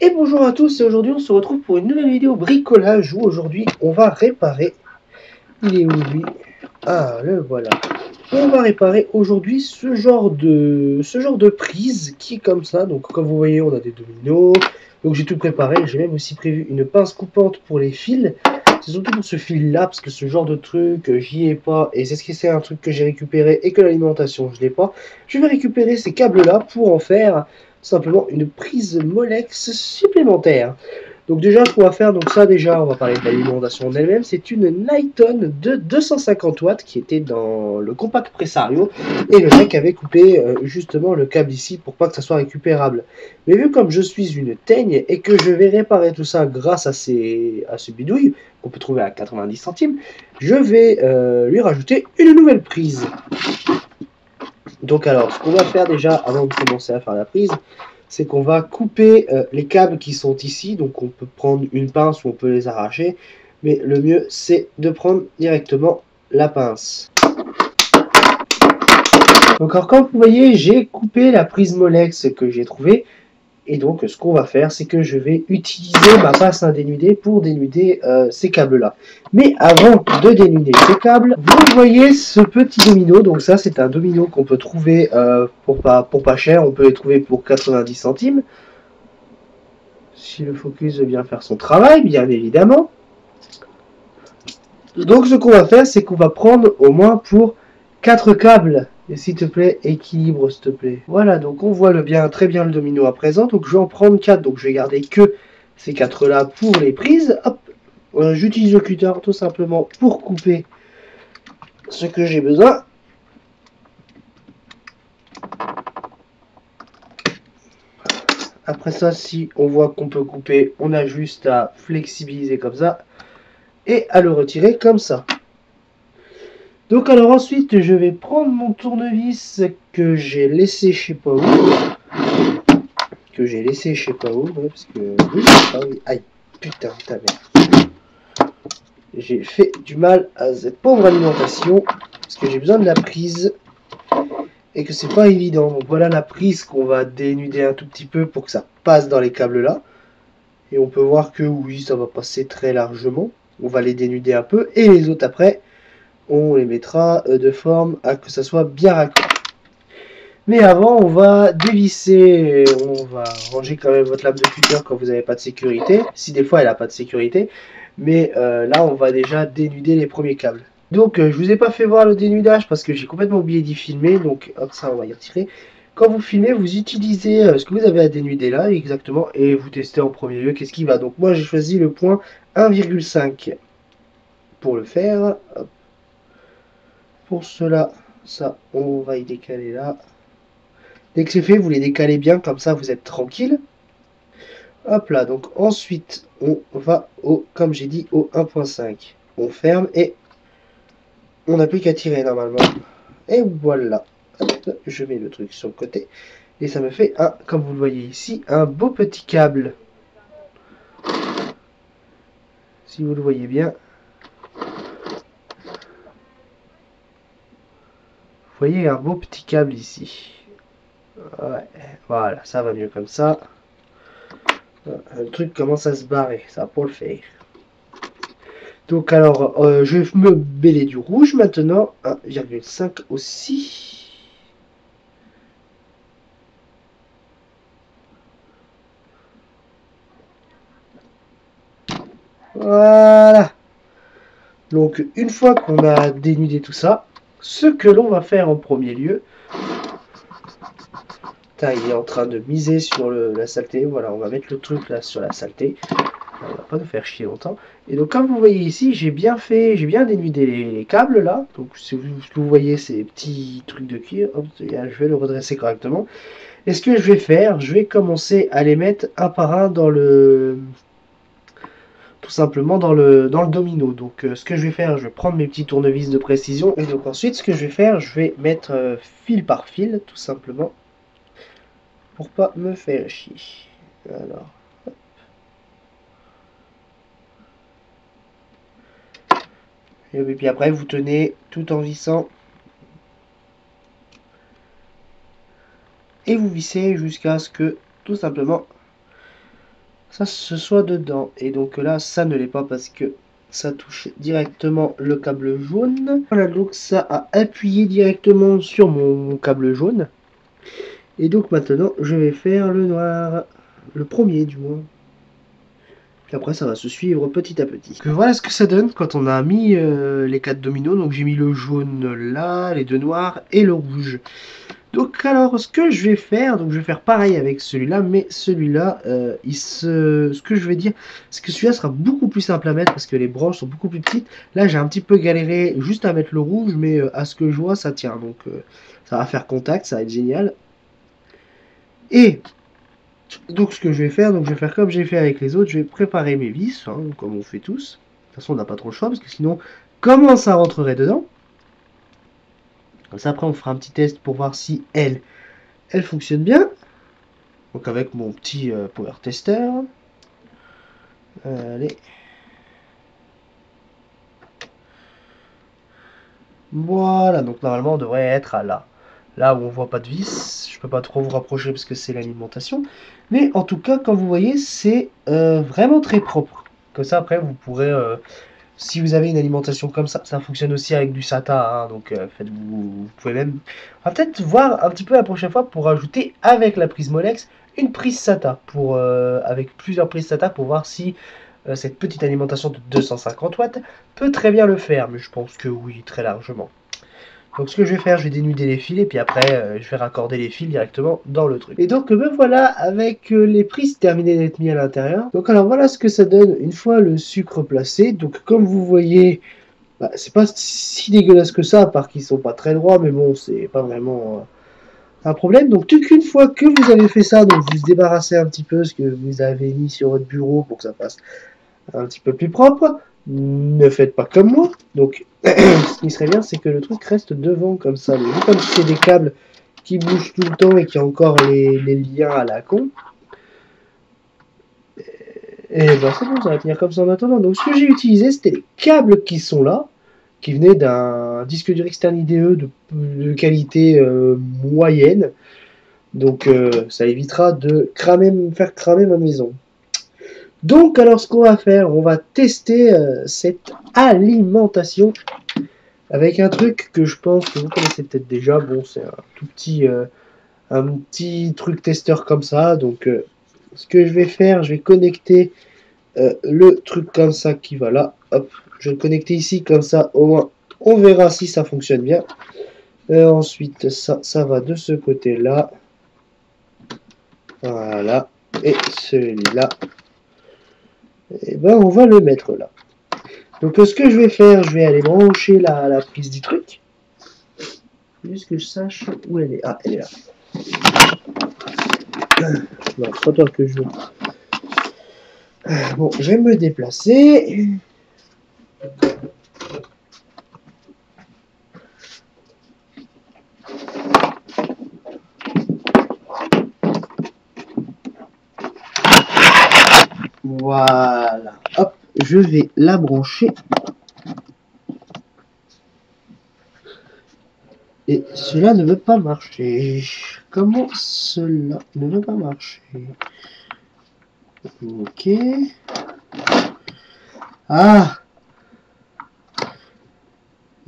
Et bonjour à tous, et aujourd'hui on se retrouve pour une nouvelle vidéo bricolage où aujourd'hui on va réparer. Il est où lui? Ah, le voilà. On va réparer aujourd'hui ce genre de prise qui est comme ça. Donc comme vous voyez, on a des dominos. Donc j'ai tout préparé. J'ai même aussi prévu une pince coupante pour les fils. C'est surtout pour ce fil là parce que ce genre de truc j'y ai pas, et c'est un truc que j'ai récupéré et que l'alimentation je l'ai pas. Je vais récupérer ces câbles là pour en faire simplement une prise Molex supplémentaire. Donc déjà, ce qu'on va faire, donc ça déjà, on va parler de l'alimentation en elle-même. C'est une Niton de 250 watts qui était dans le compact Presario. Et le mec avait coupé justement le câble ici pour pas que ça soit récupérable. Mais vu comme je suis une teigne et que je vais réparer tout ça grâce à ce bidouille qu'on peut trouver à 90 centimes, je vais lui rajouter une nouvelle prise. Donc alors, ce qu'on va faire déjà avant de commencer à faire la prise, c'est qu'on va couper les câbles qui sont ici. Donc on peut prendre une pince ou on peut les arracher, mais le mieux c'est de prendre directement la pince. Donc alors comme vous voyez, j'ai coupé la prise Molex que j'ai trouvée. Et donc ce qu'on va faire, c'est que je vais utiliser ma pince à dénuder pour dénuder ces câbles-là. Mais avant de dénuder ces câbles, vous voyez ce petit domino. Donc ça, c'est un domino qu'on peut trouver pour pas cher. On peut les trouver pour 90 centimes. Si le focus veut bien faire son travail, bien évidemment. Donc ce qu'on va faire, c'est qu'on va prendre au moins pour 4 câbles. Et s'il te plaît, équilibre s'il te plaît. Voilà, donc on voit très bien le domino à présent. Donc je vais en prendre 4, donc je vais garder que ces 4 là pour les prises. Hop, j'utilise le cutter tout simplement pour couper ce que j'ai besoin. Après ça, si on voit qu'on peut couper, on a juste à flexibiliser comme ça et à le retirer comme ça. Donc alors ensuite, je vais prendre mon tournevis que j'ai laissé je sais pas où. Parce que... Oui, ah oui, aïe, putain, ta mère. J'ai fait du mal à cette pauvre alimentation, parce que j'ai besoin de la prise, et que c'est pas évident. Donc voilà la prise qu'on va dénuder un tout petit peu pour que ça passe dans les câbles là. Et on peut voir que oui, ça va passer très largement. On va les dénuder un peu, et les autres après, on les mettra de forme à que ça soit bien raccord. Mais avant, on va dévisser, on va ranger quand même votre lame de cutter quand vous n'avez pas de sécurité, si des fois elle n'a pas de sécurité. Mais là, on va déjà dénuder les premiers câbles. Donc, je vous ai pas fait voir le dénudage parce que j'ai complètement oublié d'y filmer. Donc, hop, ça, on va y retirer. Quand vous filmez, vous utilisez ce que vous avez à dénuder là, exactement, et vous testez en premier lieu qu'est-ce qui va. Donc, moi, j'ai choisi le point 1,5 pour le faire. Hop. Pour cela, ça, on va y décaler là. Dès que c'est fait, vous les décalez bien, comme ça vous êtes tranquille. Hop là, donc ensuite, on va comme j'ai dit, au 1.5. On ferme et on n'a plus qu'à tirer normalement. Et voilà. Hop, je mets le truc sur le côté. Et ça me fait, comme vous le voyez ici, un beau petit câble. Si vous le voyez bien. Vous voyez un beau petit câble ici. Ouais, voilà, ça va mieux comme ça. Le truc commence à se barrer, ça pour le faire. Donc alors, je vais me mêler du rouge maintenant. 1,5 aussi. Voilà. Donc une fois qu'on a dénudé tout ça, ce que l'on va faire en premier lieu... Putain, il est en train de miser sur la saleté. Voilà, on va mettre le truc là sur la saleté. On va pas nous faire chier longtemps. Et donc comme vous voyez ici, j'ai bien dénudé les câbles là. Donc si vous voyez ces petits trucs de cuir, hop, je vais le redresser correctement. Et ce que je vais faire, je vais commencer à les mettre un par un dans le... tout simplement dans le domino. Donc ce que je vais faire, je vais prendre mes petits tournevis de précision. Et donc ensuite, ce que je vais faire, je vais mettre fil par fil, tout simplement. Pour pas me faire chier. Alors... Et puis après, vous tenez tout en vissant. Et vous vissez jusqu'à ce que, tout simplement, ça se soit dedans. Et donc là, ça ne l'est pas parce que ça touche directement le câble jaune. Voilà, donc ça a appuyé directement sur mon câble jaune. Et donc maintenant, je vais faire le noir. Le premier, du moins. Puis après, ça va se suivre petit à petit. Donc, voilà ce que ça donne quand on a mis les 4 dominos. Donc j'ai mis le jaune là, les deux noirs et le rouge. Donc alors, ce que je vais faire, donc je vais faire pareil avec celui-là, mais celui-là, ce que je vais dire, c'est que celui-là sera beaucoup plus simple à mettre parce que les branches sont beaucoup plus petites. Là, j'ai un petit peu galéré juste à mettre le rouge, mais à ce que je vois, ça tient. Donc ça va faire contact, ça va être génial. Et donc ce que je vais faire, donc je vais faire comme j'ai fait avec les autres, je vais préparer mes vis, hein, comme on fait tous. De toute façon, on n'a pas trop le choix parce que sinon, comment ça rentrerait dedans? Comme ça, après, on fera un petit test pour voir si elle fonctionne bien. Donc avec mon petit power tester. Allez. Voilà, donc normalement on devrait être à là. Là où on voit pas de vis, je peux pas trop vous rapprocher parce que c'est l'alimentation. Mais en tout cas, comme vous voyez, c'est vraiment très propre. Comme ça, après, vous pourrez, si vous avez une alimentation comme ça fonctionne aussi avec du SATA. Hein, donc vous pouvez même, on va peut-être voir un petit peu la prochaine fois pour ajouter avec la prise Molex une prise SATA pour avec plusieurs prises SATA pour voir si cette petite alimentation de 250 watts peut très bien le faire, mais je pense que oui, très largement. Donc ce que je vais faire, je vais dénuder les fils et puis après je vais raccorder les fils directement dans le truc. Et donc me voilà avec les prises terminées d'être mis à l'intérieur. Donc alors voilà ce que ça donne une fois le sucre placé. Donc comme vous voyez, bah, c'est pas si dégueulasse que ça, à part qu'ils sont pas très droits, mais bon, c'est pas vraiment un problème. Donc tout qu'une fois que vous avez fait ça, donc vous débarrassez un petit peu ce que vous avez mis sur votre bureau pour que ça fasse un petit peu plus propre. Ne faites pas comme moi. Donc, ce qui serait bien, c'est que le truc reste devant comme ça. Mais vu comme c'est des câbles qui bougent tout le temps et qui ont encore les liens à la con, et ben c'est bon, ça va tenir comme ça en attendant. Donc, ce que j'ai utilisé, c'était les câbles qui sont là, qui venaient d'un disque dur externe IDE de qualité moyenne. Donc, ça évitera de faire cramer ma maison. Donc, alors, ce qu'on va faire, on va tester cette alimentation avec un truc que je pense que vous connaissez peut-être déjà. Bon, c'est un petit truc testeur comme ça. Donc, ce que je vais faire, je vais connecter le truc comme ça qui va là. Hop, je vais le connecter ici comme ça. Au moins, on verra si ça fonctionne bien. Ensuite, ça va de ce côté-là. Voilà. Et celui-là. Et ben, on va le mettre là. Donc ce que je vais faire, je vais aller brancher la prise du truc. Juste que je sache où elle est. Ah, elle est là. Non, c'est pas toi que je veux. Bon, je vais me déplacer. Voilà. Hop, je vais la brancher. Et cela ne veut pas marcher. Comment cela ne veut pas marcher? Ok. Ah!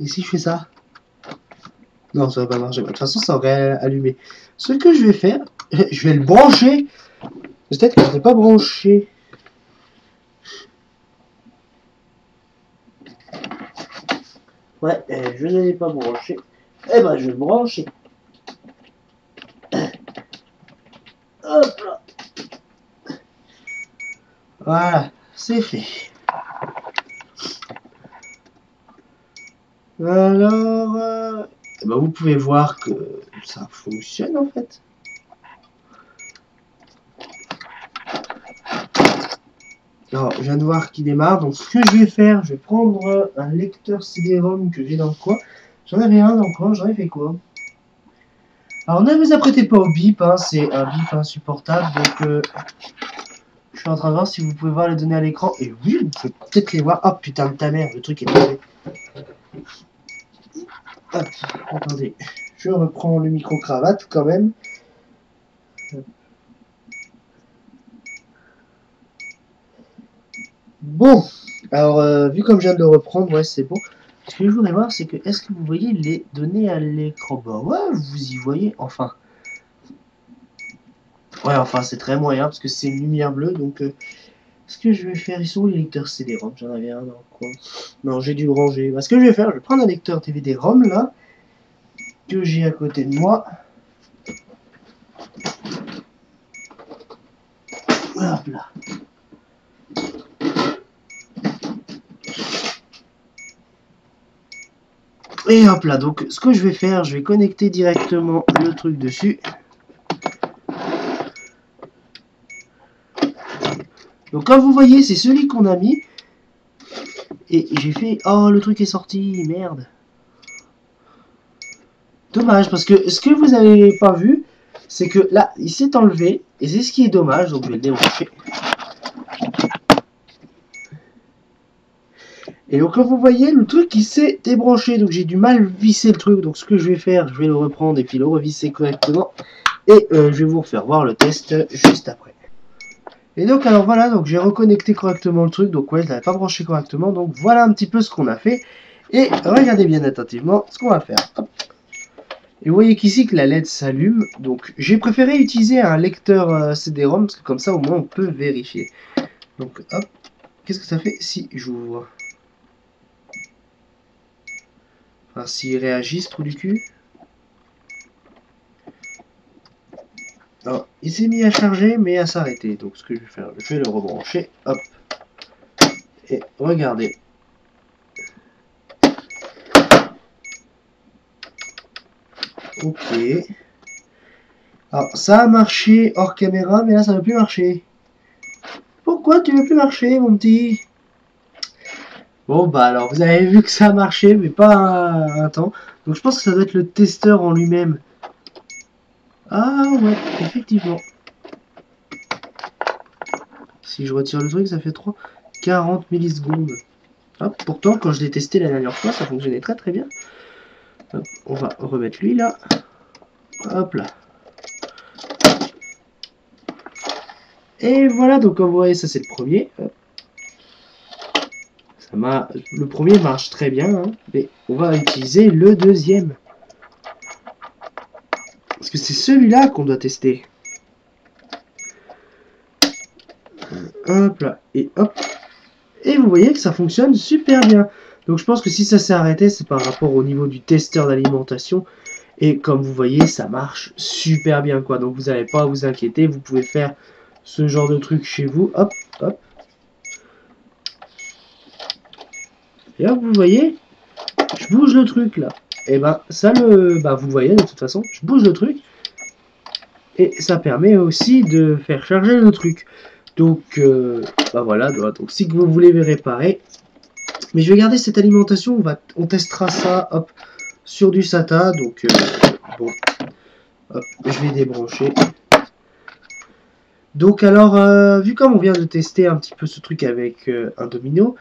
Et si je fais ça? Non, ça va pas marcher. De toute façon, ça aurait allumé. Ce que je vais faire, je vais le brancher. Peut-être que je ne l'ai pas branché. Ouais, je ne l'ai pas branché. Eh ben, je vais le brancher. Hop là. Voilà, c'est fait. Alors, eh ben, vous pouvez voir que ça fonctionne en fait. Alors, je viens de voir qu'il démarre. Donc, ce que je vais faire, je vais prendre un lecteur CD-ROM que j'ai dans le coin. J'en avais un dans le coin, j'en ai fait quoi? Alors, ne vous apprêtez pas au bip, hein, c'est un bip insupportable. Donc, je suis en train de voir si vous pouvez voir les données à l'écran. Et oui, vous pouvez peut-être les voir. Oh putain de ta mère, le truc est tombé. Hop, attendez. Je reprends le micro-cravate quand même. Bon, alors vu comme je viens de le reprendre, ouais c'est bon. Ce que je voudrais voir c'est que est-ce que vous voyez les données à l'écran? Bah ouais, vous y voyez, enfin. Ouais, enfin c'est très moyen parce que c'est une lumière bleue, donc ce que je vais faire, ils sont où les lecteurs CD-ROM? J'en avais un dans le coin. Non, j'ai dû le ranger. Bah, ce que je vais faire, je vais prendre un lecteur DVD-ROM là, que j'ai à côté de moi. Hop là. Et hop là, donc ce que je vais faire, je vais connecter directement le truc dessus. Donc comme vous voyez, c'est celui qu'on a mis. Et j'ai fait... Oh, le truc est sorti, merde. Dommage, parce que ce que vous n'avez pas vu, c'est que là, il s'est enlevé. Et c'est ce qui est dommage, donc je vais le débrancher. Et donc comme vous voyez, le truc il s'est débranché. Donc j'ai du mal à visser le truc. Donc ce que je vais faire, je vais le reprendre et puis le revisser correctement. Et je vais vous refaire voir le test juste après. Et donc alors voilà, donc j'ai reconnecté correctement le truc, donc ouais je l'avais pas branché correctement, donc voilà un petit peu ce qu'on a fait. Et regardez bien attentivement ce qu'on va faire. Hop. Et vous voyez qu'ici que la LED s'allume, donc j'ai préféré utiliser un lecteur CD-ROM, parce que comme ça au moins on peut vérifier. Donc hop, qu'est-ce que ça fait si j'ouvre? Enfin s'il réagit ce trou du cul. Alors, il s'est mis à charger mais à s'arrêter, donc ce que je vais faire, je vais le rebrancher, hop. Et regardez. Ok. Alors, ça a marché hors caméra, mais là, ça ne veut plus marcher. Pourquoi tu ne veux plus marcher, mon petit? Bon, bah alors, vous avez vu que ça a marché, mais pas un temps. Donc, je pense que ça doit être le testeur en lui-même. Ah, ouais, effectivement. Si je retire le truc, ça fait 40 millisecondes. Hop, pourtant, quand je l'ai testé la dernière fois, ça fonctionnait très très bien. Hop, on va remettre lui là. Hop là. Et voilà, donc comme vous voyez, ça c'est le premier. Le premier marche très bien, hein, mais on va utiliser le deuxième. Parce que c'est celui-là qu'on doit tester. Hop là, et hop. Et vous voyez que ça fonctionne super bien. Donc je pense que si ça s'est arrêté, c'est par rapport au niveau du testeur d'alimentation. Et comme vous voyez, ça marche super bien, quoi. Donc vous n'avez pas à vous inquiéter, vous pouvez faire ce genre de truc chez vous. Hop, hop. Et hop, vous voyez, je bouge le truc là. Et ben ça vous le voyez de toute façon, je bouge le truc. Et ça permet aussi de faire charger le truc. Donc voilà, donc si vous voulez réparer. Mais je vais garder cette alimentation, on testera ça hop, sur du SATA. Donc bon, hop, je vais débrancher. Donc alors, vu comme on vient de tester un petit peu ce truc avec un domino,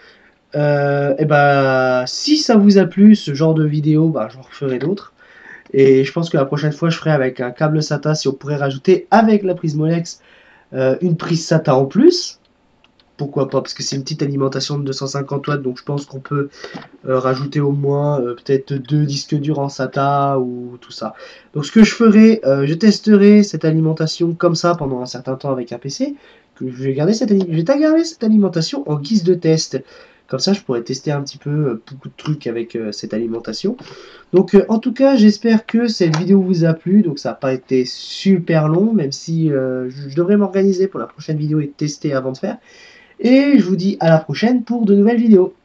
et bah si ça vous a plu ce genre de vidéo, bah j'en referai d'autres. Et je pense que la prochaine fois je ferai avec un câble SATA, si on pourrait rajouter avec la prise Molex une prise SATA en plus. Pourquoi pas, parce que c'est une petite alimentation de 250 watts, donc je pense qu'on peut rajouter au moins peut-être 2 disques durs en SATA ou tout ça. Donc ce que je ferai, je testerai cette alimentation comme ça pendant un certain temps avec un PC. Que je vais garder cette alimentation en guise de test. Comme ça, je pourrais tester un petit peu beaucoup de trucs avec cette alimentation. Donc en tout cas, j'espère que cette vidéo vous a plu. Donc ça n'a pas été super long, même si je devrais m'organiser pour la prochaine vidéo et tester avant de faire. Et je vous dis à la prochaine pour de nouvelles vidéos.